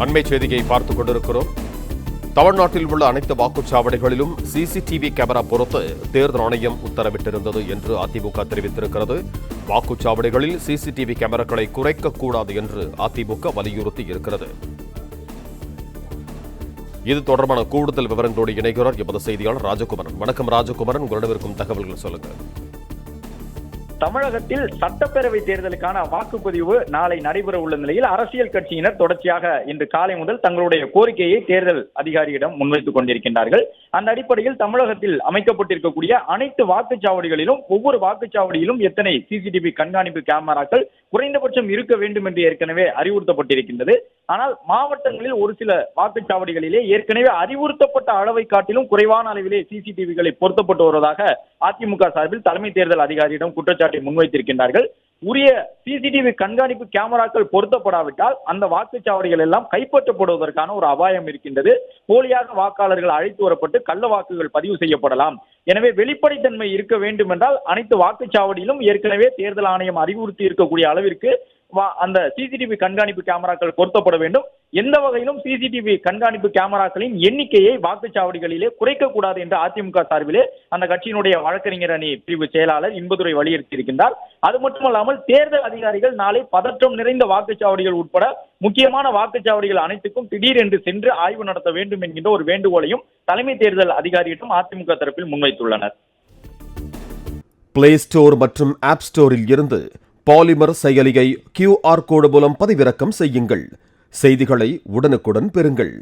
அண்மை செய்தியை பார்த்துக் கொண்டிருக்கிறோம். தமிழ்நாட்டில் உள்ள அனைத்து வாக்குச்சாவடிகளிலும் சிசிடிவி கேமரா பொருத்த தேர்தல் ஆணையம் உத்தரவிட்டிருந்தது என்று அதிமுக தெரிவித்திருக்கிறது. வாக்குச்சாவடிகளில் சிசிடிவி கேமராக்களை குறைக்கக்கூடாது என்று அதிமுக வலியுறுத்தி இருக்கிறது. இது தொடர்பான கூடுதல் விவரங்களோடு இணைகிறார் எமது செய்தியாளர் ராஜகுமரன். வணக்கம் ராஜகுமரன், உங்களிடம் இருக்கும் தகவல்கள் சொல்லுங்கள். தமிழகத்தில் சட்டப்பேரவை தேர்தலுக்கான வாக்குப்பதிவு நாளை நடைபெற உள்ள நிலையில் அரசியல் கட்சியினர் தொடர்ச்சியாக இன்று காலை முதல் தங்களுடைய கோரிக்கையை தேர்தல் அதிகாரியிடம் முன்வைத்துக் கொண்டிருக்கின்றார்கள். அந்த அடிப்படையில் தமிழகத்தில் அமைக்கப்பட்டிருக்கக்கூடிய அனைத்து வாக்குச்சாவடிகளிலும் ஒவ்வொரு வாக்குச்சாவடியிலும் எத்தனை சிசிடிவி கண்காணிப்பு கேமராக்கள் குறைந்தபட்சம் இருக்க வேண்டும் என்று ஏற்கனவே அறிவுறுத்தப்பட்டிருக்கின்றது. ஆனால் மாவட்டங்களில் ஒரு சில வாக்குச்சாவடிகளிலே ஏற்கனவே அறிவுறுத்தப்பட்ட அளவை காட்டிலும் குறைவான அளவிலே சிசிடிவிகளை பொருத்தப்பட்டு வருவதாக அதிமுக சார்பில் தலைமை தேர்தல் அதிகாரியிடம் குற்றச்சாட்டை முன்வைத்திருக்கின்றார்கள். உரிய சிசிடிவி கண்காணிப்பு கேமராக்கள் பொருத்தப்படாவிட்டால் அந்த வாக்குச்சாவடிகள் எல்லாம் கைப்பற்றப்படுவதற்கான ஒரு அபாயம் இருக்கின்றது. போலியாக வாக்காளர்கள் அழைத்து வரப்பட்டு கள்ள வாக்குகள் பதிவு செய்யப்படலாம். எனவே வெளிப்படைத்தன்மை இருக்க வேண்டும் என்றால் அனைத்து வாக்குச்சாவடியிலும் ஏற்கனவே தேர்தல் ஆணையம் அறிவுறுத்தி இருக்கக்கூடிய அளவிற்கு அந்த சிசிடிவி கண்காணிப்பு கேமராக்கள் பொருத்தப்பட வேண்டும். எந்த வகையிலும் சிசிடிவி கண்காணிப்பு கேமராக்களின் எண்ணிக்கையை வாக்குச்சாவடிகளிலே குறைக்கக்கூடாது என்று அதிமுக சார்பிலே அந்த கட்சியினுடைய வழக்கறிஞர் அணி பிரிவு செயலாளர் இன்பதுரை வலியுறுத்தி இருக்கின்றார். அது மட்டுமல்லாமல் தேர்தல் அதிகாரிகள் நாளை பதற்றம் நிறைந்த வாக்குச்சாவடிகள் உட்பட முக்கியமான வாக்குச்சாவடிகள் அனைத்துக்கும் திடீரென்று சென்று ஆய்வு நடத்த வேண்டும் என்கின்ற ஒரு வேண்டுகோளையும் தலைமை தேர்தல் அதிகாரியிடம் அதிமுக தரப்பில் முன்வைத்துள்ளனர். பிளே ஸ்டோர் மற்றும் ஆப் ஸ்டோரில் இருந்து பாலிமர் செயலியை QR கோடு மூலம் பதிவிறக்கம் செய்யுங்கள். செய்திகளை உடனுக்குடன் பெறுங்கள்.